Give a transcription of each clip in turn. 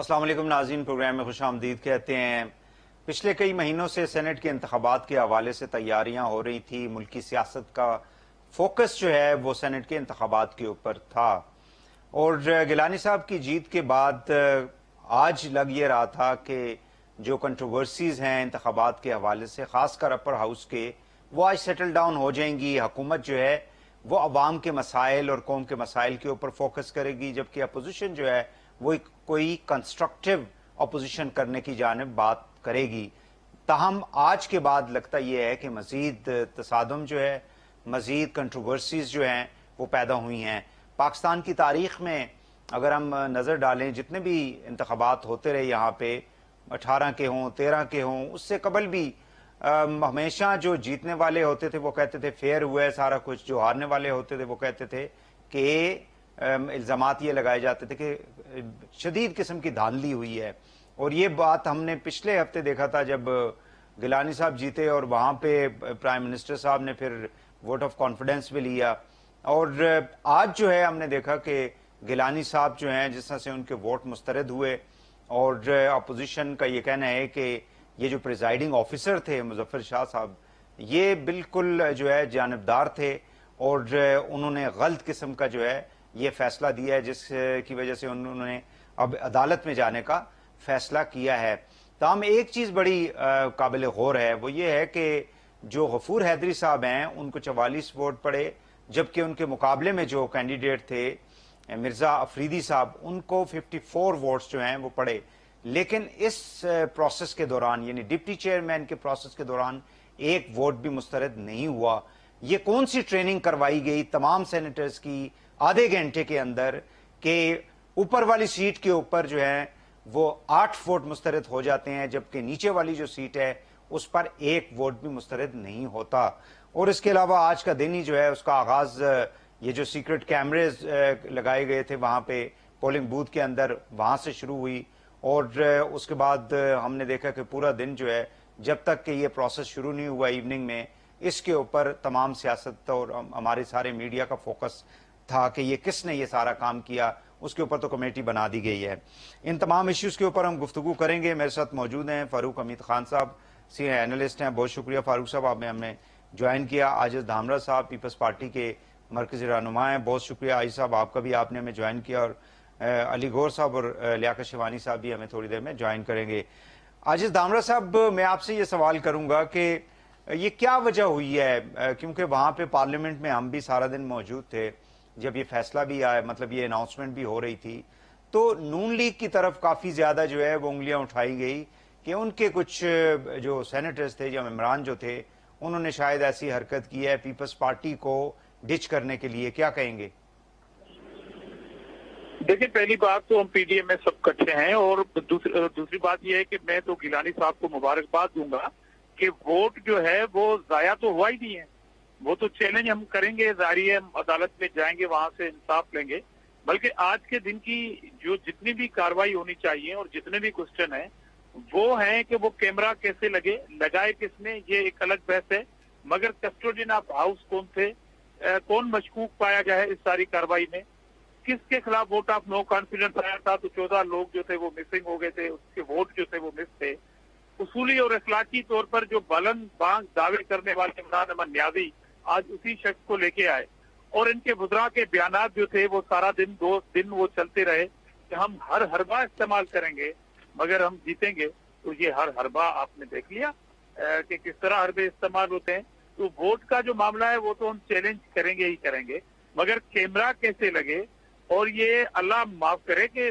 السلام علیکم ناظرین، پروگرام میں خوش آمدید کہتے ہیں۔ پچھلے کئی مہینوں سے سینٹ کے انتخابات کے حوالے سے تیاریاں ہو رہی تھی۔ ملکی سیاست کا فوکس جو ہے وہ سینٹ کے انتخابات کے اوپر تھا، اور گیلانی صاحب کی جیت کے بعد آج لگ یہ رہا تھا کہ جو کنٹروورسیز ہیں انتخابات کے حوالے سے، خاص کر اپر ہاؤس کے، وہ آج سیٹل ڈاؤن ہو جائیں گی۔ حکومت جو ہے وہ عوام کے مسائل اور قوم کے مسائل کے اوپر فوکس کرے گی، جبکہ اپوزیشن جو ہے وہ کوئی کنسٹرکٹیو اپوزیشن کرنے کی جانب بات کرے گی۔ تاہم آج کے بعد لگتا یہ ہے کہ مزید تصادم جو ہے، مزید کنٹروورسیز جو ہیں وہ پیدا ہوئی ہیں۔ پاکستان کی تاریخ میں اگر ہم نظر ڈالیں، جتنے بھی انتخابات ہوتے رہے یہاں پہ، 18 کے ہوں، 13 کے ہوں، اس سے قبل بھی ہمیشہ جو جیتنے والے ہوتے تھے وہ کہتے تھے فیئر ہوا ہے سارا کچھ، جو ہارنے والے ہوتے تھے وہ کہتے تھے کہ الزامات یہ لگائے جاتے تھے کہ شدید قسم کی دھاندلی ہوئی ہے۔ اور یہ بات ہم نے پچھلے ہفتے دیکھا تھا جب گیلانی صاحب جیتے، اور وہاں پہ پرائم منسٹر صاحب نے پھر ووٹ آف کانفیڈنس بھی لیا۔ اور آج جو ہے ہم نے دیکھا کہ گیلانی صاحب جو ہیں، جس طرح سے ان کے ووٹ مسترد ہوئے، اور اپوزیشن کا یہ کہنا ہے کہ یہ جو پریزائیڈنگ آفیسر تھے مظفر شاہ صاحب، یہ بالکل جو ہے جانبدار تھے، اور انہوں نے غلط قسم کا جو ہے یہ فیصلہ دیا ہے، جس کی وجہ سے انہوں نے اب عدالت میں جانے کا فیصلہ کیا ہے۔ تاہم ایک چیز بڑی قابل غور ہے، وہ یہ ہے کہ جو غفور حیدری صاحب ہیں ان کو 44 ووٹ پڑے، جبکہ ان کے مقابلے میں جو کینڈیڈیٹ تھے مرزا افریدی صاحب، ان کو 54 ووٹس جو ہیں وہ پڑے۔ لیکن اس پروسیس کے دوران، یعنی ڈپٹی چیئرمین کے پروسیس کے دوران، ایک ووٹ بھی مسترد نہیں ہوا۔ یہ کون سی ٹریننگ کروائی گئی تمام سینیٹرز کی آدھے گھنٹے کے اندر کہ اوپر والی سیٹ کے اوپر جو ہے وہ 8 ووٹ مسترد ہو جاتے ہیں، جبکہ نیچے والی جو سیٹ ہے اس پر ایک ووٹ بھی مسترد نہیں ہوتا۔ اور اس کے علاوہ آج کا دن ہی جو ہے اس کا آغاز یہ جو سیکرٹ کیمرز لگائے گئے تھے وہاں پہ پولنگ بوتھ کے اندر، وہاں سے شروع ہوئی، اور اس کے بعد ہم نے دیکھا کہ پورا دن جو ہے جب تک کہ یہ پروسیس شروع نہیں ہوا ایوننگ میں، اس کے اوپر تمام سیاست اور ہمارے سارے میڈیا کا فوکس تھا کہ یہ کس نے یہ سارا کام کیا۔ اس کے اوپر تو کمیٹی بنا دی گئی ہے۔ ان تمام ایشوز کے اوپر ہم گفتگو کریں گے۔ میرے ساتھ موجود ہیں فاروق حمید خان صاحب، سینئر اینالسٹ ہیں۔ بہت شکریہ فاروق صاحب، آپ نے ہمیں جوائن کیا۔ عاجز دھامرا صاحب پیپلز پارٹی کے مرکزی رہنما ہیں، بہت شکریہ عاجز صاحب آپ کا بھی، آپ نے ہمیں جوائن کیا۔ اور علی گور صاحب اور لیاقت شیوانی صاحب بھی ہمیں تھوڑی دیر میں جوائن کریں گے۔ عاجز دھامرا صاحب، میں آپ سے یہ سوال کروں گا کہ یہ کیا وجہ ہوئی ہے، کیونکہ وہاں پہ پارلیمنٹ میں ہم بھی سارا دن موجود تھے جب یہ فیصلہ بھی آیا، مطلب یہ اناؤنسمنٹ بھی ہو رہی تھی، تو نون لیگ کی طرف کافی زیادہ جو ہے وہ انگلیاں اٹھائی گئی کہ ان کے کچھ جو سینیٹرز تھے یا ممبران جو تھے، انہوں نے شاید ایسی حرکت کی ہے پیپلز پارٹی کو ڈچ کرنے کے لیے۔ کیا کہیں گے؟ دیکھیں، پہلی بات تو ہم پی ڈی ایم میں سب کٹھے ہیں، اور دوسری بات یہ ہے کہ میں تو گیلانی صاحب کو مبارکباد دوں گا کہ ووٹ جو ہے وہ ضائع تو ہوا ہی نہیں ہے۔ وہ تو چیلنج ہم کریں گے، ظاہری ہے، عدالت میں جائیں گے، وہاں سے انصاف لیں گے، بلکہ آج کے دن کی جو جتنی بھی کاروائی ہونی چاہیے اور جتنے بھی کوسچن ہیں وہ ہیں کہ وہ کیمرہ کیسے لگائے کس نے، یہ ایک الگ بحث ہے، مگر کسٹوڈین آف ہاؤس کون تھے، کون مشکوک پایا گیا ہے اس ساری کاروائی میں، کس کے خلاف ووٹ آف نو کانفیڈنس آیا تھا، تو 14 لوگ جو تھے وہ مسنگ ہو گئے تھے، اس کے ووٹ جو تھے وہ مس تھے۔ اصولی اور اخلاقی طور پر جو بلند بانگ دعوے کرنے والے عمران احمد نیازی آج اسی شخص کو لے کے آئے، اور ان کے وزراء کے بیانات جو تھے وہ سارا دن 2 دن وہ چلتے رہے کہ ہم ہر حربہ استعمال کریں گے مگر ہم جیتیں گے۔ تو یہ ہر حربہ آپ نے دیکھ لیا کہ کس طرح حربے استعمال ہوتے ہیں۔ تو ووٹ کا جو معاملہ ہے وہ تو ہم چیلنج کریں گے ہی کریں گے، مگر کیمرہ کیسے لگے، اور یہ اللہ معاف کرے کہ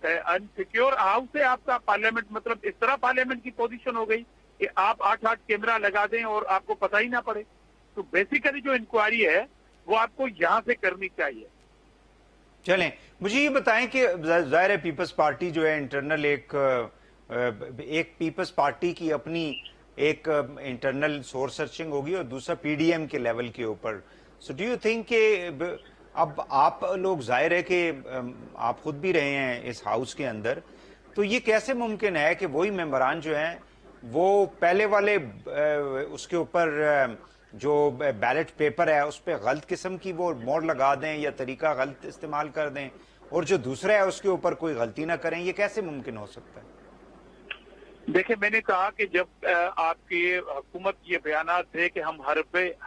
انسیکیور ہاؤس سے آپ کا پارلیمنٹ، مطلب اس طرح پارلیمنٹ کی پوزیشن ہو گئی کہ آپ 8 کیمرہ لگا دیں اور آپ کو پتہ ہی نہ پڑے۔ تو بیسیکلی جو انکوائری ہے وہ آپ کو یہاں سے کرنی چاہیے۔ چلیں مجھے یہ بتائیں کہ ظاہر ہے پیپلز پارٹی جو ہے انٹرنل ایک پیپلز پارٹی کی اپنی ایک انٹرنل سورس سرچنگ ہوگی، اور دوسرا پی ڈی ایم کے لیول کے اوپر۔ سو ڈو یو تھنک کہ اب آپ لوگ، ظاہر ہے کہ آپ خود بھی رہے ہیں اس ہاؤس کے اندر، تو یہ کیسے ممکن ہے کہ وہی ممبران جو ہیں وہ پہلے والے اس کے اوپر جو بیلٹ پیپر ہے اس پہ غلط قسم کی وہ موڑ لگا دیں یا طریقہ غلط استعمال کر دیں، اور جو دوسرا ہے اس کے اوپر کوئی غلطی نہ کریں، یہ کیسے ممکن ہو سکتا ہے؟ دیکھیں، میں نے کہا کہ جب آپ کی حکومت یہ بیانات تھے کہ ہم ہر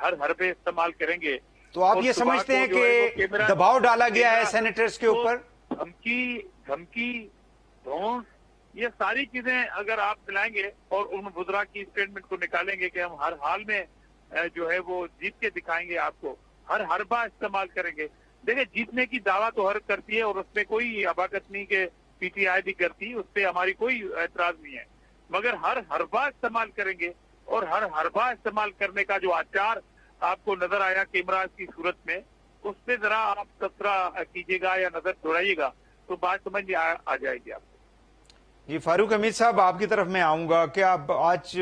حربے استعمال کریں گے، تو آپ اور یہ صبح سمجھتے کو ہیں جو ہے وہ کہ کیمرہ دباؤ ڈالا گیا ہے سینیٹرز کے تو اوپر؟ دھمکی دھونس، یہ ساری چیزیں اگر آپ دلائیں گے اور ان وزراء کی اسٹیٹمنٹ کو نکالیں گے کہ ہم ہر حال میں جو ہے وہ جیت کے دکھائیں گے، آپ کو ہر حربہ استعمال کریں گے. دیکھیں، جیتنے کی دعویٰ تو ہر کرتی ہے اور اس میں کوئی اباکت نہیں کہ پی ٹی آئی بھی کرتی، اس پہ ہماری کوئی اعتراض نہیں ہے، مگر ہر حربہ استعمال کریں گے. اور ہر حربہ استعمال کرنے کا جو آچار آپ کو نظر آیا کیمراز کی صورت میں، اس پہ ذرا آپ تبصرہ کیجیے گا یا نظر دوڑائیے گا تو بات سمجھ میں آ جائے گی آپ کو. جی فاروق حمید صاحب، آپ کی طرف میں آؤں گا کہ اب آج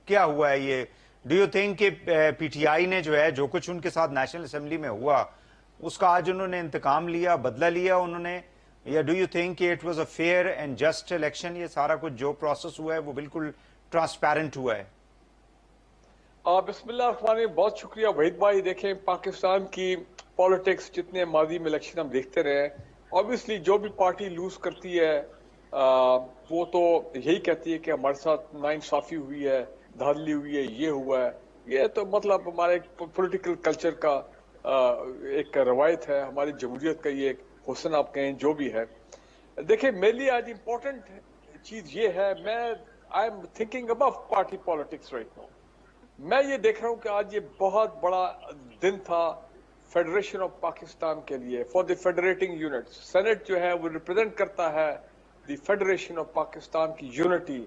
کیا ہوا ہے یہ؟ ڈو یو تھنک کہ پی ٹی آئی نے جو ہے جو کچھ ان کے ساتھ نیشنل اسمبلی میں ہوا اس کا آج انہوں نے انتقام لیا، بدلہ لیا انہوں نے، یا ڈو یو تھنک کہ it was a fair and just election? یہ سارا کچھ جو پروسیس ہوا ہے وہ بالکل ٹرانسپیرنٹ ہوا ہے؟ بسم اللہ الرحمن الرحیم. بہت شکریہ وحید بھائی. دیکھیں، پاکستان کی پالیٹکس جتنے ماضی میں الیکشن ہم دیکھتے رہے، obviously جو بھی پارٹی لوز کرتی ہے وہ تو یہی کہتی ہے کہ ہمارے ساتھ ناانصافی ہوئی ہے، دھاندلی ہوئی ہے، یہ ہوا ہے. یہ تو مطلب ہمارے پولیٹیکل کلچر کا ایک روایت ہے، ہماری جمہوریت کا یہ ایک حسن آپ کہیں جو بھی ہے. دیکھیں، میرے لیے آج امپورٹنٹ چیز یہ ہے، میں I am thinking about party politics right now. میں یہ دیکھ رہا ہوں کہ آج یہ بہت بڑا دن تھا فیڈریشن آف پاکستان کے لیے، for the federating unit. Senate جو ہے وہ ریپرزینٹ کرتا ہے دی فیڈریشن آف پاکستان کی یونٹی،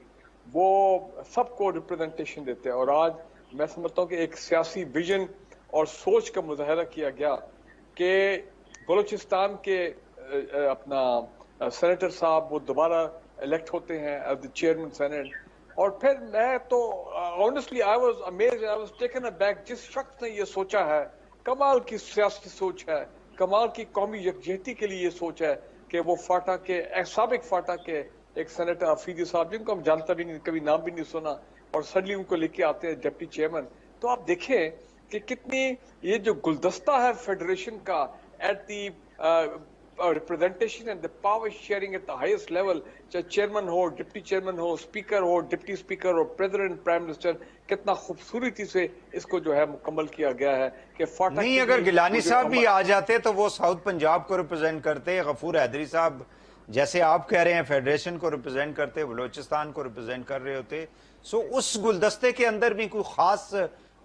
وہ سب کو ریپرزینٹیشن دیتے ہیں. اور آج میں سمجھتا ہوں کہ ایک سیاسی ویژن اور سوچ کا مظاہرہ کیا گیا کہ بلوچستان کے اپنا سینیٹر صاحب وہ دوبارہ الیکٹ ہوتے ہیں ایز دی چیئرمین سینٹ. اور پھر میں تو honestly I was amazed, I was taken a back. جس شخص نے یہ سوچا ہے، کمال کی سیاسی سوچ ہے، کمال کی قومی یکجہتی کے لیے یہ سوچ ہے کہ وہ فاٹا کے سابق فاٹا کے ایک سینیٹر افریدی صاحب، جن کو ہم جانتا بھی نہیں، کبھی نام بھی نہیں سنا، اور سڈنلی ان کو لے کے آتے ہیں ڈپٹی چیئرمین. تو آپ دیکھیں کہ کتنی یہ جو گلدستہ ہے فیڈریشن کا at the representation and the power sharing at the highest level، چاہے چیئرمین ہو، ڈپٹی چیئرمین ہو، اسپیکر ہو، ڈپٹی اسپیکر ہو، پریزیڈنٹ، پرائم منسٹر، کتنا خوبصورتی سے اس کو جو ہے مکمل کیا گیا ہے کہ فاٹا نہیں، کی اگر گیلانی صاحب بھی آ جاتے تو وہ ساؤتھ پنجاب کو ریپرزینٹ کرتے، غفور حیدری صاحب جیسے آپ کہہ رہے ہیں فیڈریشن کو ریپرزینٹ کرتے، بلوچستان کو ریپرزینٹ کر رہے ہوتے. سو اس گلدستے کے اندر بھی کوئی خاص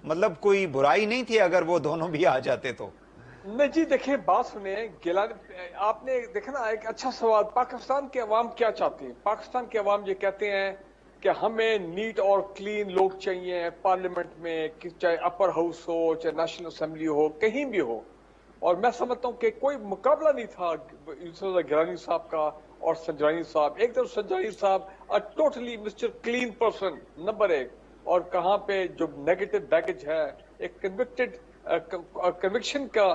مطلب کوئی برائی نہیں تھی اگر وہ دونوں بھی آ جاتے تو؟ نہیں جی، دیکھیں بات سنیں، آپ نے دیکھا نا ایک اچھا سوال. پاکستان کے عوام کیا چاہتے ہیں؟ پاکستان کے عوام یہ کہتے ہیں کہ ہمیں نیٹ اور کلین لوگ چاہیے پارلیمنٹ میں، چاہے اپر ہاؤس ہو، چاہے نیشنل اسمبلی ہو، کہیں بھی ہو. اور میں سمجھتا ہوں کہ کوئی مقابلہ نہیں تھا گیلانی صاحب کا اور سنجرانی صاحب. ایک طرف سنجرانی صاحب totally mister clean person number 1، اور کہاں پہ جو نیگیٹو بیگیج ہے، ایک کنوکٹڈ کنوکشن کا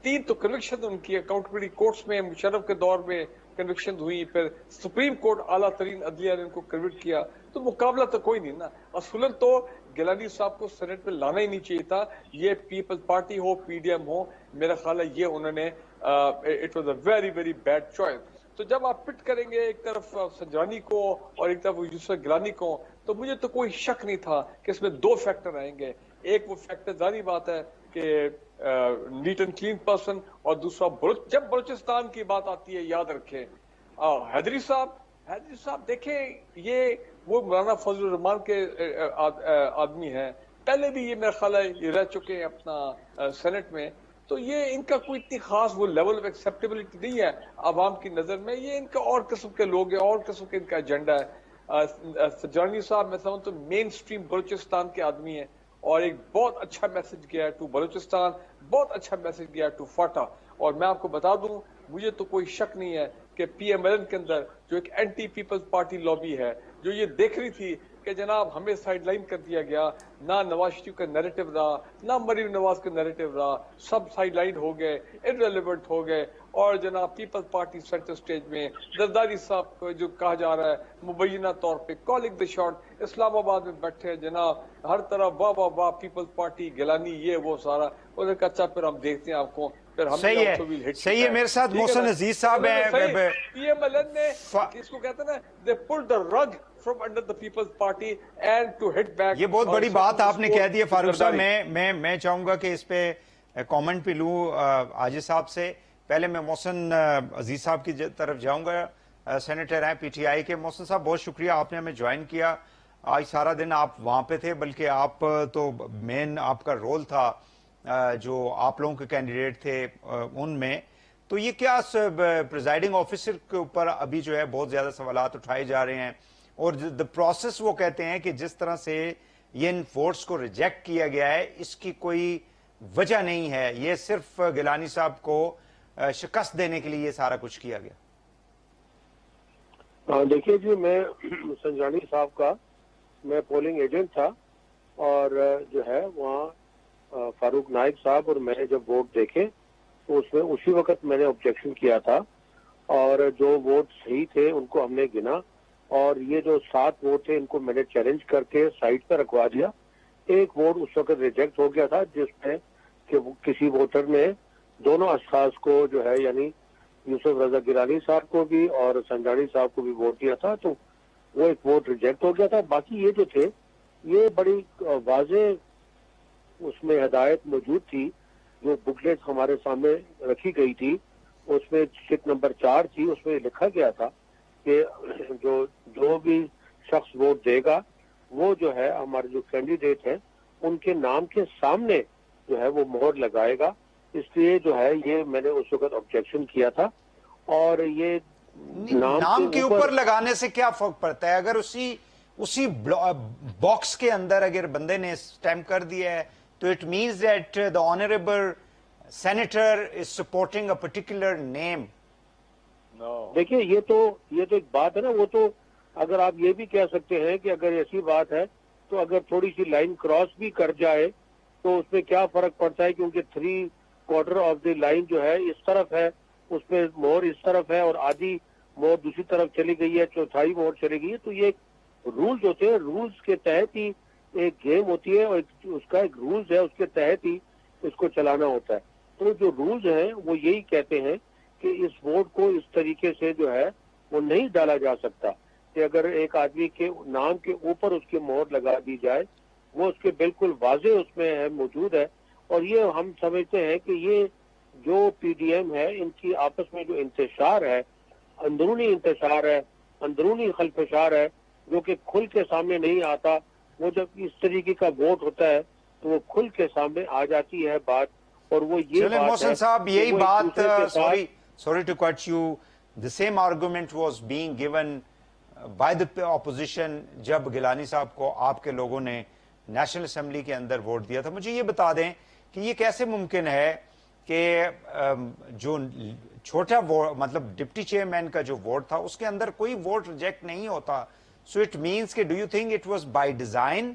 3 تو کنوکشن ان کی اکاؤنٹیبلٹی کورٹس میں مشرف کے دور میں کنوکشن ہوئی، پھر سپریم کورٹ اعلیٰ ترین عدلیہ نے ان کو کنوکٹ کیا. تو مقابلہ تو کوئی نہیں نا. اصولاً تو گیلانی صاحب کو سینٹ میں لانا ہی نہیں چاہیے تھا. یہ پیپل پارٹی ہو، پی ڈی ایم ہو، میرا خیال ہے یہ انہوں نے it was a very very bad choice. تو جب آپ پٹ کریں گے ایک طرف سنجرانی کو اور ایک طرف یوسف گیلانی کو، تو مجھے تو کوئی شک نہیں تھا کہ اس میں 2 فیکٹر آئیں گے. ایک وہ فیکٹر ظاہری بات ہے کہ نیٹ اینڈ کلین پرسن، اور دوسرا جب بلوچستان کی بات آتی ہے یاد رکھیں حیدری صاحب دیکھیں یہ وہ مولانا فضل الرحمان کے آدمی ہیں، پہلے بھی یہ میرا خیال ہے یہ رہ چکے ہیں اپنا سینٹ میں. تو یہ ان کا کوئی اتنی خاص وہ لیول آف ایکسیپٹیبلٹی نہیں ہے عوام کی نظر میں. یہ ان کا اور قسم کے لوگ ہیں، اور قسم کے ان کا ایجنڈا ہے. سجانی صاحب میں سمجھتا ہوں مین سٹریم بلوچستان کے آدمی ہیں، اور ایک بہت اچھا میسج گیا ہے ٹو بلوچستان، بہت اچھا میسج گیا ہے ٹو فاٹا. اور میں آپ کو بتا دوں، مجھے تو کوئی شک نہیں ہے کہ پی ایم ایل این کے اندر جو ایک اینٹی پیپلز پارٹی لابی ہے، جو یہ دیکھ رہی تھی کہ جناب ہمیں سائیڈ لائن کر دیا گیا، نہ نواز شریف کا نیریٹو رہا، نہ مریم نواز کا نیریٹو رہا، سب سائیڈ لائن ہو گئے، irrelevant ہو گئے. اور جناب پیپلز پارٹی سینٹر سٹیج میں زرداری صاحب کو جو کہا جا رہا ہے مبینہ طور پہ کالنگ دی شاٹ، اسلام آباد میں بیٹھے ہیں جناب ہر طرح واہ واہ واہ پیپلز پارٹی گیلانی یہ وہ سارا. انہوں نے کہا اچھا پھر ہم دیکھتے ہیں آپ کو پھر ہم صحیح ہے، صحیح ہے. میرے ساتھ محسن عزیز صاحب ہیں. PMLN نے اس کو کہتے ہیں نا they pulled the rug from under the People's Party and to hit back. یہ بہت بڑی بات آپ نے کہہ دی ہے فاروق صاحب. میں چاہوں گا کہ اس پہ کامنٹ پہ لوں عاجز صاحب سے. پہلے میں محسن عزیز صاحب کی طرف جاؤں گا، سینیٹر ہیں PTI کے. محسن صاحب بہت شکریہ، آپ نے ہمیں جوائن کیا. آج سارا دن آپ وہاں پہ تھے، بلکہ آپ تو مین آپ کا رول تھا جو آپ لوگوں کے کینڈیڈیٹ تھے ان میں. تو یہ کیا پریزائڈنگ آفیسر کے اوپر ابھی جو ہے بہت زیادہ سوالات اٹھائے جا رہے ہیں، اور دا پروسیس وہ کہتے ہیں کہ جس طرح سے یہ ان ووٹس کو ریجیکٹ کیا گیا ہے اس کی کوئی وجہ نہیں ہے، یہ صرف گیلانی صاحب کو شکست دینے کے لیے یہ سارا کچھ کیا گیا. دیکھیے جی، میں سنجانی صاحب کا میں پولنگ ایجنٹ تھا، اور جو ہے وہاں فاروق نائک صاحب اور میں نے جب ووٹ دیکھے تو اس میں اسی وقت میں نے آبجیکشن کیا تھا، اور جو ووٹ صحیح تھے ان کو ہم نے گنا، اور یہ جو 7 ووٹ تھے ان کو میں نے چیلنج کر کے سائٹ پہ رکھوا دیا. ایک ووٹ اس وقت ریجیکٹ ہو گیا تھا جس میں کہ کسی ووٹر نے دونوں اشخاص کو جو ہے یعنی یوسف رضا گیلانی صاحب کو بھی اور سنجانی صاحب کو بھی ووٹ دیا تھا، تو وہ ایک ووٹ ریجیکٹ ہو گیا تھا. باقی یہ جو تھے یہ بڑی واضح اس میں ہدایت موجود تھی، جو بکلیٹ ہمارے سامنے رکھی گئی تھی، اس میں شٹ نمبر 4 تھی، اس میں لکھا گیا تھا کہ جو بھی شخص ووٹ دے گا وہ جو ہے ہمارے جو کینڈیڈیٹ ہیں ان کے نام کے سامنے جو ہے وہ مہر لگائے گا. اس لیے جو ہے یہ میں نے اس وقت آبجیکشن کیا تھا. اور یہ نام کے اوپر لگانے سے کیا فرق پڑتا ہے؟ اگر اسی باکس کے اندر اگر بندے نے اسٹیمپ کر دیا ہے تو it means that the honourable senator is supporting a particular name. دیکھیے یہ تو ایک بات ہے نا، وہ تو اگر آپ یہ بھی کہہ سکتے ہیں کہ اگر ایسی بات ہے تو اگر تھوڑی سی لائن کراس بھی کر جائے تو اس میں کیا فرق پڑتا ہے، کیونکہ 3/4 آف دی لائن جو ہے اس طرف ہے، اس میں مہر اس طرف ہے اور آدھی مہر دوسری طرف چلی گئی ہے، چوتھائی مہر چلی گئی ہے. تو یہ رولز ہوتے ہیں، رولز کے تحت ہی ایک گیم ہوتی ہے، اور اس کا ایک رولز ہے، اس کے تحت ہی اس کو چلانا ہوتا ہے. تو جو رولز ہیں وہ یہی کہتے ہیں کہ اس ووٹ کو اس طریقے سے جو ہے وہ نہیں ڈالا جا سکتا کہ اگر ایک آدمی کے نام کے اوپر اس کی مہر لگا دی جائے، وہ اس کے بالکل واضح اس میں ہے موجود ہے. اور یہ ہم سمجھتے ہیں کہ یہ جو PDM ہے ان کی آپس میں جو انتشار ہے، اندرونی انتشار ہے، اندرونی خلفشار ہے، جو کہ کھل کے سامنے نہیں آتا. وہ جب اس طریقے کا ووٹ ہوتا ہے تو وہ کھل کے سامنے آ جاتی ہے بات. اور وہ یہ چلیں محسن صاحب، یہی بات sorry to cut you, the same argument was being given by the opposition جب گیلانی صاحب کو آپ کے لوگوں نے نیشنل اسمبلی کے اندر ووٹ دیا تھا. مجھے یہ بتا دیں کہ یہ کیسے ممکن ہے کہ جو چھوٹا ووٹ مطلب ڈپٹی چیئرمین کا جو ووٹ تھا اس کے اندر کوئی ووٹ ریجیکٹ نہیں ہوتا. سو اٹ مینس کہ do you think it was by design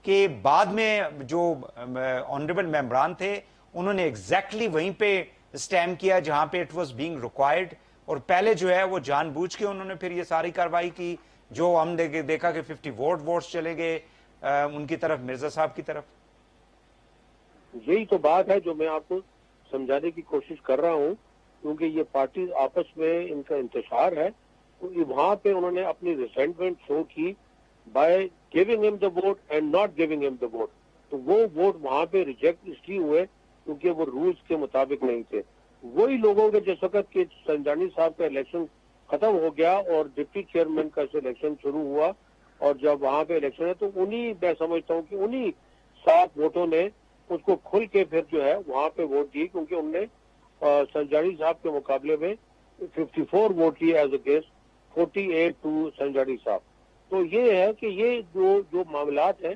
کہ بعد میں جو آنریبل ممبران تھے انہوں نے ایگزیکٹلی وہیں پہ اسٹیمپ کیا جہاں پہ اٹ واز بینگ ریکوائرڈ، اور پہلے جو ہے وہ جان بوجھ کے انہوں نے پھر یہ ساری کاروائی کی جو ہم دیکھا کہ 50 ووٹس چلے گئے ان کی طرف، مرزا صاحب کی طرف. یہی تو بات ہے جو میں آپ کو سمجھانے کی کوشش کر رہا ہوں، کیونکہ یہ پارٹی آپس میں ان کا انتشار ہے. تو وہاں پہ انہوں نے اپنی ریسنٹمنٹ شو کی بائی گیونگ ہم دا ووٹ اینڈ ناٹ گیونگ ہم دا ووٹ. تو وہ ووٹ وہاں پہ ریجیکٹ اس لیے ہوئے کیونکہ وہ رولز کے مطابق نہیں تھے. وہی لوگوں کے جس وقت کہ سنجانی صاحب کا الیکشن ختم ہو گیا اور ڈپٹی چیئرمین کا الیکشن شروع ہوا، اور جب وہاں پہ الیکشن ہے تو میں سمجھتا ہوں کہ انہی 7 ووٹوں نے اس کو کھل کے پھر جو ہے وہاں پہ ووٹ دی، کیونکہ انہوں نے سنجانی صاحب کے مقابلے میں 54 ووٹ لیے ایز اگینسٹ 48 ٹو سنجانی صاحب. تو یہ ہے کہ یہ جو معاملات ہیں،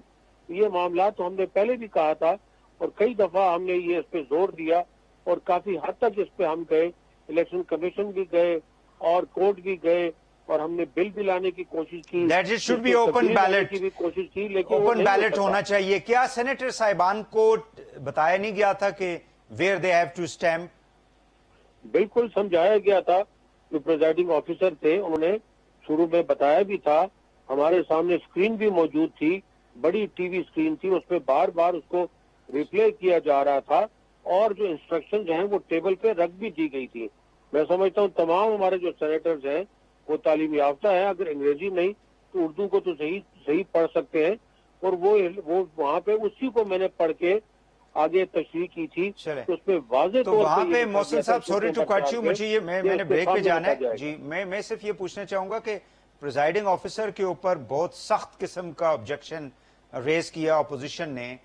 یہ معاملات تو ہم نے پہلے بھی کہا تھا اور کئی دفعہ ہم نے یہ اس پہ زور دیا اور کافی حد تک اس پہ ہم گئے، الیکشن کمیشن بھی گئے اور کورٹ بھی گئے اور ہم نے بل بھی لانے کی کوشش کی. That it should be open ballot کی بھی کوشش کی، لیکن اوپن بیلٹ ہونا چاہیے. کیا سینیٹر صاحبان کو بتایا نہیں گیا تھا کہ where they have to stamp? بالکل سمجھایا گیا تھا. جو پریزائڈنگ آفیسر تھے انہوں نے شروع میں بتایا بھی تھا، ہمارے سامنے اسکرین بھی موجود تھی، بڑی ٹی وی اسکرین تھی، اس پہ بار بار اس کو ریپلے کیا جا رہا تھا اور جو انسٹرکشن ہیں وہ ٹیبل پہ رکھ بھی دی گئی تھی. میں سمجھتا ہوں تمام ہمارے جو سینیٹرز ہیں وہ تعلیم یافتہ ہیں, اگر انگریزی نہیں تو اردو کو تو صحیح پڑھ سکتے ہیں, اور وہ وہاں پہ اسی کو میں نے پڑھ کے آگے تشریح کی تھی. تو اس میں واضح تو طور وہاں پہ یہ محسن صاحب سوری ٹو کٹ یو, مجھے یہ میں نے بریک پہ جانا ہے جی, میں صرف یہ پوچھنا چاہوں گا کہ پریزائڈنگ آفیسر کے اوپر بہت سخت قسم کا آبجیکشن ریز کیا اپوزیشن نے,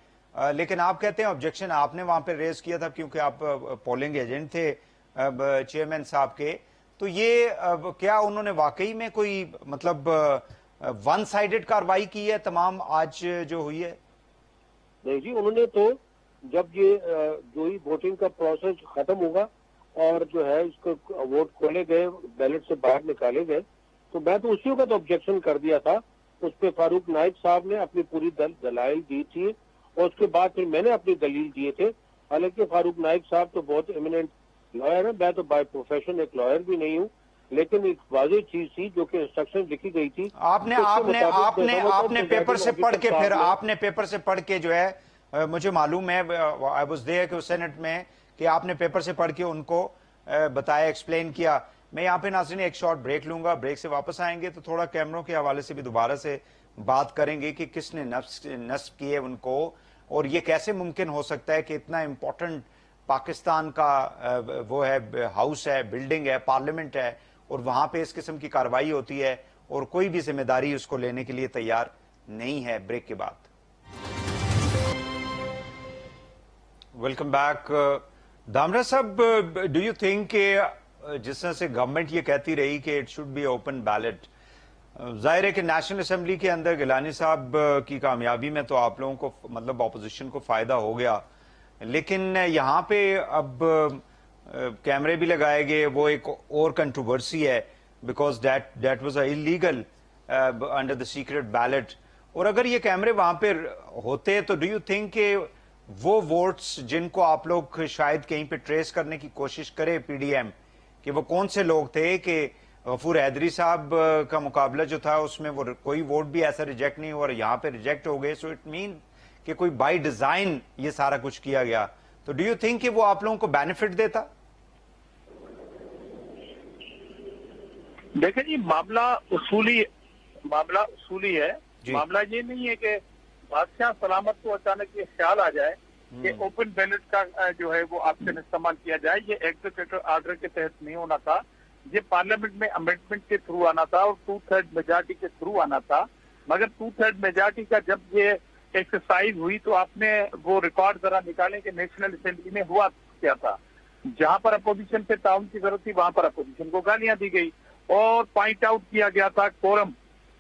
لیکن آپ کہتے ہیں آبجیکشن آپ نے وہاں پہ ریز کیا تھا کیونکہ آپ پولنگ ایجنٹ تھے چیئرمین صاحب کے, تو یہ کیا انہوں نے واقعی میں کوئی مطلب ون سائیڈڈ کاروائی کی ہے تمام آج جو ہوئی ہے؟ نہیں جی, انہوں نے تو جب یہ جو ہی ووٹنگ کا پروسیس ختم ہوگا اور جو ہے اس کو ووٹ کھولے گئے, بیلٹ سے باہر نکالے گئے, تو میں تو اسی وقت آبجیکشن کر دیا تھا. اس پہ فاروق نائب صاحب نے اپنی پوری دلائل دی تھی, اور اس کے بعد پھر میں نے اپنی دلیل دیے تھے. حالانکہ فاروق نائب صاحب تو بہت ایمیننٹ لائر ہیں, میں تو بائی پروفیشن ایک لائر بھی نہیں ہوں, لیکن ایک واضح چیز تھی جو کہ انسٹرکشن لکھی گئی تھی. آپ نے پیپر سے پڑھ کے پھر آپ نے پیپر سے پڑھ کے جو ہے مجھے معلوم ہے آئی واز دیئر کہ سینٹ میں کہ آپ نے پیپر سے پڑھ کے ان کو بتایا, ایکسپلین کیا. میں یہاں پہ ناظرین ایک شارٹ بریک لوں گا, بریک سے واپس آئیں گے تو تھوڑا کیمروں کے حوالے سے بھی دوبارہ سے بات کریں گے کہ کس نے نصب کیے ان کو, اور یہ کیسے ممکن ہو سکتا ہے کہ اتنا امپورٹنٹ پاکستان کا وہ ہے ہاؤس ہے, بلڈنگ ہے, پارلیمنٹ ہے, اور وہاں پہ اس قسم کی کاروائی ہوتی ہے اور کوئی بھی ذمہ داری اس کو لینے کے لیے تیار نہیں ہے. بریک کے بعد ویلکم بیک. دامرا صاحب, ڈو یو تھنک کہ جس طرح سے گورنمنٹ یہ کہتی رہی کہ it should be open ballot, ظاہر ہے کہ نیشنل اسمبلی کے اندر گیلانی صاحب کی کامیابی میں تو آپ لوگوں کو مطلب اپوزیشن کو فائدہ ہو گیا, لیکن یہاں پہ اب کیمرے بھی لگائے گئے, وہ ایک اور کنٹروورسی ہے because that was illegal under the secret belt. اور اگر یہ کیمرے وہاں پہ ہوتے تو ڈو یو تھنک کہ وہ ووٹس جن کو آپ لوگ شاید کہیں پہ ٹریس کرنے کی کوشش کرے پی ڈی ایم, کہ وہ کون سے لوگ تھے کہ غفور حیدری صاحب کا مقابلہ جو تھا اس میں وہ کوئی ووٹ بھی ایسا ریجیکٹ نہیں ہوا اور یہاں پہ ریجیکٹ ہو گئے, سو اٹ مین کہ کوئی بائی ڈیزائن یہ سارا کچھ کیا گیا. تو ڈو یو تھنک کہ وہ آپ لوگوں کو بینیفٹ دیتا؟ دیکھیں جی, معاملہ اصولی ہے. معاملہ یہ نہیں ہے کہ بادشاہ سلامت کو اچانک یہ خیال آ جائے کہ اوپن بیلٹ کا جو ہے وہ آپشن استعمال کیا جائے. یہ ایگزیکٹو آرڈر کے تحت نہیں ہونا تھا, یہ پارلیمنٹ میں امینڈمنٹ کے تھرو آنا تھا اور 2/3 میجارٹی کے تھرو آنا تھا. مگر 2/3 میجارٹی کا جب یہ ایکسرسائز ہوئی تو آپ نے وہ ریکارڈ ذرا نکالیں کہ نیشنل اسمبلی میں ہوا کیا تھا. جہاں پر اپوزیشن پہ تعاون کی ضرورت تھی وہاں پر اپوزیشن کو گالیاں دی گئی اور پوائنٹ آؤٹ کیا گیا تھا کورم.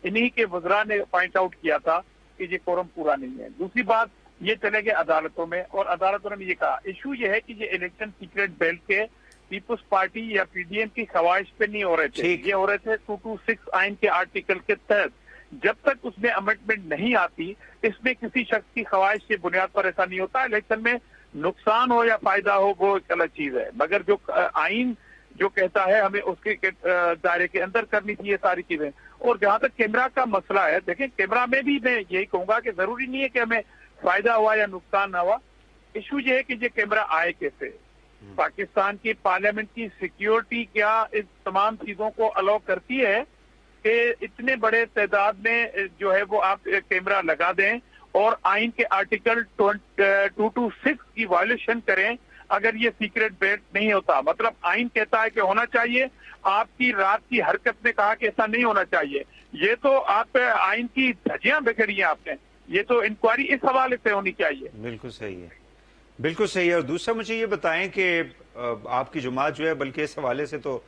انہی کے وزراء نے پوائنٹ آؤٹ کیا تھا کہ یہ کورم پورا نہیں ہے. دوسری بات, یہ چلے گئے عدالتوں میں اور عدالتوں نے یہ کہا ایشو یہ ہے کہ یہ الیکشن سیکرٹ بیلٹ کے پیپلز پارٹی یا پی ڈی ایم کی خواہش پہ نہیں ہو رہے تھے, یہ ہو رہے تھے 226 آئین کے آرٹیکل کے تحت. جب تک اس میں امینڈمنٹ نہیں آتی, اس میں کسی شخص کی خواہش کی بنیاد پر ایسا نہیں ہوتا. الیکشن میں نقصان ہو یا فائدہ ہو وہ ایک الگ چیز ہے, مگر جو آئین جو کہتا ہے ہمیں اس کے دائرے کے اندر کرنی چاہیے ساری چیزیں. اور جہاں تک کیمرہ کا مسئلہ ہے, دیکھیں کیمرہ میں بھی میں یہی کہوں گا کہ ضروری نہیں ہے کہ ہمیں فائدہ ہوا یا نقصان نہ ہوا. ایشو یہ ہے کہ یہ کیمرہ آئے کیسے, پاکستان کی پارلیمنٹ کی سیکیورٹی کیا اس تمام چیزوں کو الاؤ کرتی ہے کہ اتنے بڑے تعداد میں جو ہے وہ آپ کیمرہ لگا دیں اور آئین کے آرٹیکل 226 کی وائلیشن کریں اگر یہ سیکرٹ بیلٹ نہیں ہوتا. مطلب آئین کہتا ہے کہ ہونا چاہیے, آپ کی رات کی حرکت نے کہا کہ ایسا نہیں ہونا چاہیے. یہ تو آپ آئین کی دھجیاں بکھری ہیں آپ نے, یہ تو انکوائری اس حوالے سے ہونی چاہیے. بالکل صحیح ہے, بالکل صحیح ہے. اور دوسرا مجھے یہ بتائیں کہ آپ کی جماعت جو ہے, بلکہ اس حوالے سے تو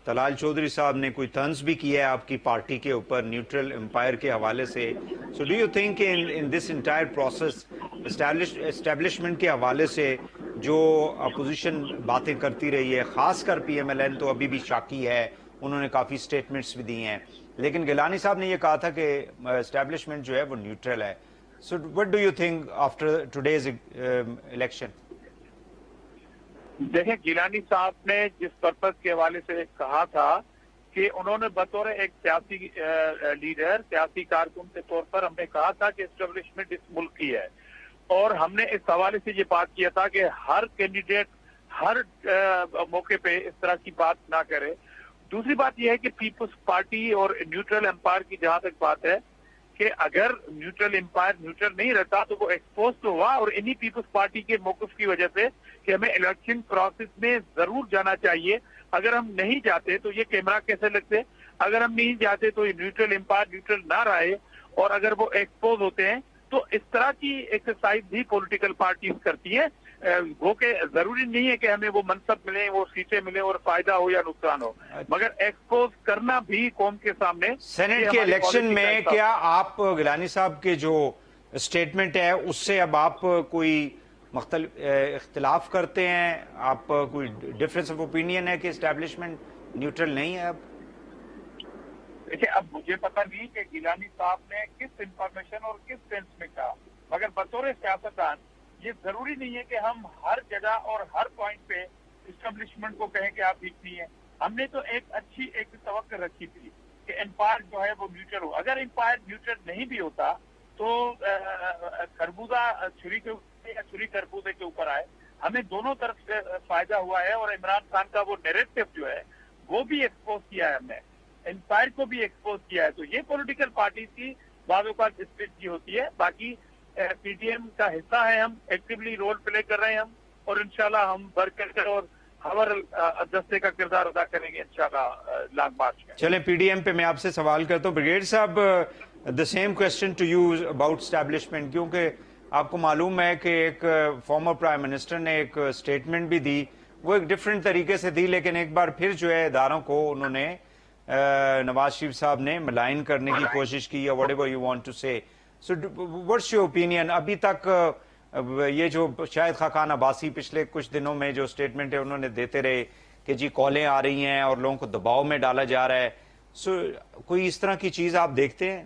طلال چودھری صاحب نے کوئی طنز بھی کیا ہے آپ کی پارٹی کے اوپر نیوٹرل امپائر کے حوالے سے. So do you think in this entire process establishment کے حوالے سے جو اپوزیشن باتیں کرتی رہی ہے, خاص کر پی ایم ایل این تو ابھی بھی شاکی ہے, انہوں نے کافی سٹیٹمنٹس بھی دی ہیں, لیکن گیلانی صاحب نے یہ کہا تھا کہ اسٹیبلشمنٹ جو ہے وہ نیوٹرل ہے. So what do you think after today's election? دیکھیں گیلانی صاحب نے جس پرپز کے حوالے سے کہا تھا کہ انہوں نے بطور ایک سیاسی لیڈر, سیاسی کارکن کے طور پر ہم نے کہا تھا کہ اسٹیبلشمنٹ اس ملک کی ہے اور ہم نے اس حوالے سے یہ بات کیا تھا کہ ہر کینڈیڈیٹ ہر موقع پہ اس طرح کی بات نہ کرے. دوسری بات یہ ہے کہ پیپلز پارٹی اور نیوٹرل امپائر کی جہاں تک بات ہے کہ اگر نیوٹرل امپائر نیوٹرل نہیں رہتا تو وہ ایکسپوز تو ہوا, اور انہی پیپلز پارٹی کے موقف کی وجہ سے کہ ہمیں الیکشن پروسیس میں ضرور جانا چاہیے. اگر ہم نہیں جاتے تو یہ کیمرہ کیسے لگتے, اگر ہم نہیں جاتے تو یہ نیوٹرل امپائر نیوٹرل نہ رہے, اور اگر وہ ایکسپوز ہوتے ہیں تو اس طرح کی ایکسرسائز بھی پولیٹیکل پارٹیز کرتی ہیں. وہ کہ ضروری نہیں ہے کہ ہمیں وہ منصب ملیں, وہ سیٹیں ملیں اور فائدہ ہو یا نقصان ہو, مگر ایکسپوز کرنا بھی قوم کے سامنے. سینٹ کے الیکشن میں کیا آپ گیلانی صاحب کے جو اسٹیٹمنٹ ہے اس سے اب آپ کوئی مختلف اختلاف کرتے ہیں, آپ کوئی ڈفرینس آف اوپینین ہے کہ اسٹیبلشمنٹ نیوٹرل نہیں ہے اب؟ دیکھیں, اب مجھے پتہ نہیں کہ گیلانی صاحب نے کس انفارمیشن اور کس سینس میں کہا, مگر بطور سیاستدان یہ ضروری نہیں ہے کہ ہم ہر جگہ اور ہر پوائنٹ پہ اسٹیبلشمنٹ کو کہیں کہ آپ ٹھیک نہیں ہیں. ہم نے تو ایک اچھی توقع رکھی تھی کہ امپائر جو ہے وہ نیوٹرل ہو. اگر امپائر نیوٹرل نہیں بھی ہوتا تو خربوزہ چھری کے اوپر یا چھری خربوزے کے اوپر آئے. ہمیں دونوں طرف سے فائدہ ہوا ہے, اور عمران خان کا وہ نیریٹو جو ہے وہ بھی ایکسپوز کیا ہے, ہم نے امپائر کو بھی ایکسپوز کیا ہے. تو یہ پولیٹیکل پارٹیز کی بعض اوقات اسٹریٹجی ہوتی ہے. باقی پی ٹی ایم کا حصہ ہے, ہم ایکٹیولی رول پلے کر رہے ہیں ہم, اور انشاءاللہ ہم بڑھ کر اور ہمارا دستے کا کردار ادا کریں گے انشاءاللہ لانگ مارچ میں. چلیں پی ڈی ایم پہ میں آپ سے سوال کرتا ہوں. بریگیڈ صاحب, the same question to you about establishment, کیونکہ آپ کو معلوم ہے کہ ایک فارمر پرائم منسٹر نے ایک اسٹیٹمنٹ بھی دی, وہ ایک ڈفرینٹ طریقے سے دی, لیکن ایک بار پھر جو ہے اداروں کو انہوں نے نواز شریف صاحب نے ملائن کرنے کی کوشش کی, یا whatever you want to say. So what's your opinion? ابھی تک یہ جو شاہد خاقان عباسی پچھلے کچھ دنوں میں جو اسٹیٹمنٹ ہے انہوں نے دیتے رہے کہ جی کالیں آ رہی ہیں اور لوگوں کو دباؤ میں ڈالا جا رہا ہے, سو کوئی اس طرح کی چیز آپ دیکھتے ہیں؟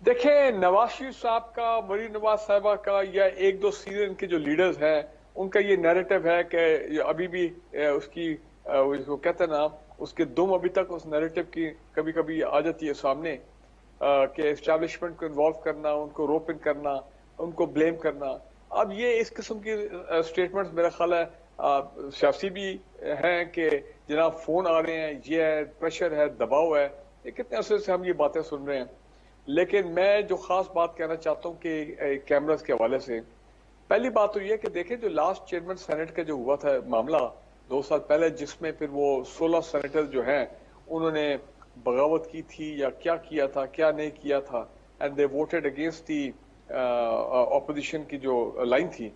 دیکھیں, نواز شریف صاحب کا, مریم نواز صاحبہ کا, یا ایک دو سینئر ان کے جو لیڈرز ہیں ان کا یہ نیریٹو ہے کہ ابھی بھی اس کی وہ کہتے ہیں نا, اس کے دم ابھی تک اس نیریٹو کی کبھی کبھی آ جاتی ہے سامنے کہ اسٹیبلشمنٹ کو انوالو کرنا, ان کو روپ ان کرنا, ان کو بلیم کرنا. اب یہ اس قسم کی اسٹیٹمنٹس میرا خیال ہے سیاسی بھی ہیں کہ جناب فون آ رہے ہیں, یہ ہے, پریشر ہے, دباؤ ہے, یہ کتنے عرصے سے ہم یہ باتیں سن رہے ہیں. لیکن میں جو خاص بات کہنا چاہتا ہوں کہ کیمراز کے حوالے سے, پہلی بات تو یہ کہ دیکھیں جو لاسٹ چیئرمین سینٹ کا جو ہوا تھا معاملہ 2 سال پہلے, جس میں پھر وہ 16 سینیٹر جو ہیں انہوں نے بغاوت کی تھی یا کیا کیا تھا, کیا نہیں کیا تھا, and they voted against the opposition کی جو لائن تھی.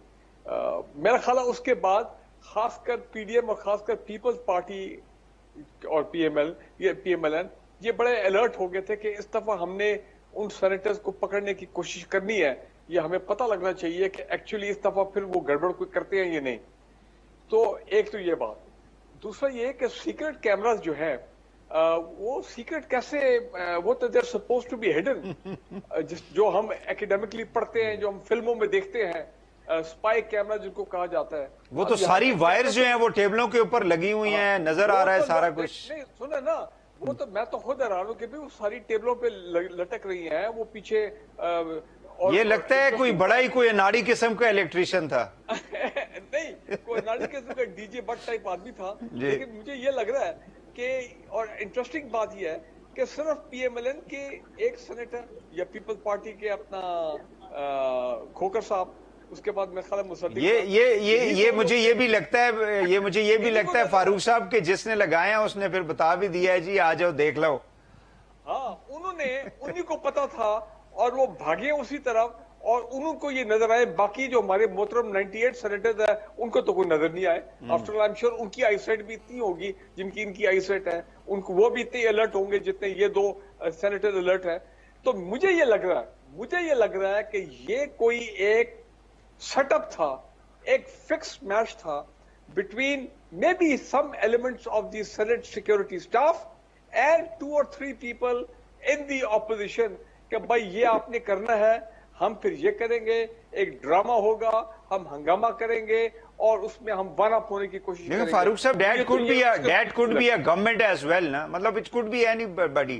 میرا خیال ہے اس کے بعد خاص کر پی ڈی ایم اور خاص کر پیپلز پارٹی اور پی ایم ایل این یہ بڑے الرٹ ہو گئے تھے کہ اس دفعہ ہم نے ان سینیٹرز کو پکڑنے کی کوشش کرنی ہے, یہ ہمیں پتہ لگنا چاہیے کہ ایکچولی اس دفعہ پھر وہ گڑبڑ کوئی کرتے ہیں یا نہیں. تو ایک تو یہ بات. دوسرا یہ کہ سیکرٹ کیمراز جو ہیں وہ سیکرٹ کیسے, وہ تو دیر سپوز ٹو بی ہڈن, جو ہم ایکیڈیمکلی پڑھتے ہیں, جو ہم فلموں میں دیکھتے ہیں, اسپائی کیمرا جن کو کہا جاتا ہے, وہ تو ساری وائرز جو ہیں وہ ٹیبلوں کے اوپر لگی ہوئی ہیں, نظر آ رہا ہے سارا کچھ. نہیں سنا نا, وہ تو میں تو خود حیران ہوں کہ وہ ساری ٹیبلوں پہ لٹک رہی ہیں, وہ پیچھے یہ لگتا ہے کوئی بڑا ہی کوئی ناڑی قسم کا الیکٹریشین تھا. نہیں, کوئی ناڑی قسم کا ڈی جے بٹ ٹائپ آدمی تھا, لیکن مجھے یہ لگ رہا ہے کہ, اور انٹرسٹنگ بات یہ ہے کہ صرف پی ایم ایل این کے ایک سینیٹر یا پیپلز پارٹی کے اپنا کھوکر صاحب, اس کے بعد میرے خیال ہے مصدق, یہ مجھے یہ بھی لگتا ہے فاروق صاحب کے جس نے لگایا اس نے پھر بتا بھی دیا ہے جی آ جاؤ دیکھ لو. ہاں, انہیں کو پتا تھا اور وہ بھاگے اسی طرف, اور انہوں کو یہ نظر آئے. باقی جو ہمارے محترم 98 سینیٹرز ہیں ان کو تو کوئی نظر نہیں آئے. آفٹر آئی ایم شیور ان کی آئی سائٹ بھی اتنی ہوگی جن کی ان کی آئی سائٹ ہے, ان کو وہ بھی اتنے الرٹ ہوں گے جتنے یہ 2 سینیٹر الرٹ ہیں. تو مجھے یہ لگ رہا ہے کہ یہ کوئی ایک سیٹ اپ تھا, ایک فکس میچ تھا between may be some elements of the senate security staff and 2 or 3 people in the opposition کہ بھائی یہ آپ نے کرنا ہے, ہم پھر یہ کریں گے, ایک ڈرامہ ہوگا, ہم ہنگامہ کریں گے اور اس میں ہم ون اپ ہونے کی کوشش کریں گے. فاروق صاحب, that could be a government as well, نا, مطلب it could be anybody.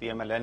PMLN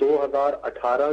2018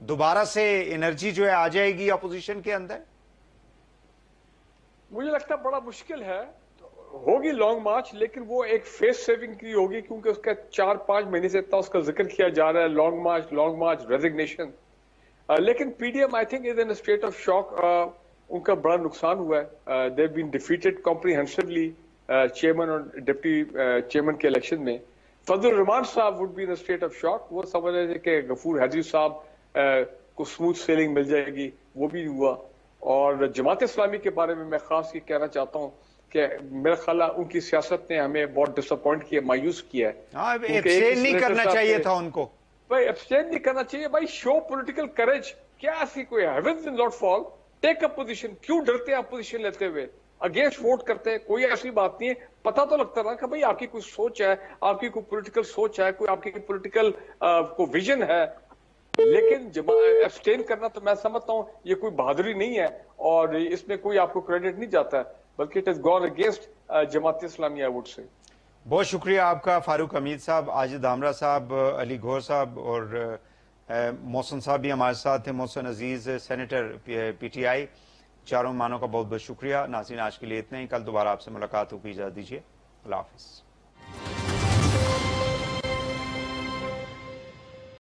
دوبارہ سے انرجی جو ہے آ جائے گی اپوزیشن کے اندر؟ مجھے لگتا ہے بڑا مشکل ہے، ہوگی لانگ مارچ، لیکن وہ ایک فیس سیونگ کی ہوگی، کیونکہ اس کا 4-5 مہینے سے اتنا اس کا ذکر کیا جا رہا ہے، لانگ مارچ ریزگنیشن. لیکن P D M I think is in state of shock. ان کا بڑا نقصان ہوا ہے. They been defeated comprehensively chairman اور ڈپٹی چیئرمین کے الیکشن میں. Fazl ur-Rehman Sahib would be in state of shock. وہ سمجھ رہے تھے کہ غفور حاجی صاحب کو اسموتھ سیلنگ مل جائے گی، وہ بھی ہوا. اور جماعت اسلامی کے بارے میں خاص یہ کہنا چاہتا ہوں کہ میرا خیال ہے ان کی سیاست نے ہمیں بہت ڈس اپوائنٹ کیا، مایوس کیا ہے. ہاں، ایبسٹین نہیں کرنا چاہیے تھا ان کو. بھائی ایبسٹین نہیں کرنا چاہیے بھائی. شو پولیٹیکل کریج. کیا ایسی کوئی heavens will not fall, take up position. کیوں ڈرتے ہیں اپوزیشن لیتے ہوئے؟ اگینسٹ ووٹ کرتے ہیں. کوئی ایسی بات نہیں ہے. پتہ تو لگتا نا کہ بھائی آپ کی کوئی سوچ ہے، آپ کی کوئی پولیٹیکل سوچ ہے، کوئی آپ کی پولیٹیکل کوئی ویژن ہے. لیکن ایبسٹین کرنا تو میں سمجھتا ہوں یہ کوئی بہادری نہیں ہے، اور اس میں کوئی آپ کو کریڈٹ نہیں جاتا ہے، بلکہ it is gone against Jamaat Islami I would say. بہت شکریہ آپ کا فاروق حمید صاحب، عاجز دھامرا صاحب، علی گوہر صاحب اور محسن صاحب بھی ہمارے ساتھ تھے. محسن عزیز سینیٹر پی ٹی آئی. چاروں مہمانوں کا بہت بہت شکریہ. ناظرین آج کے لیے اتنا ہی. کل دوبارہ آپ سے ملاقات ہوگی. اجازت دیجیے. اللہ حافظ.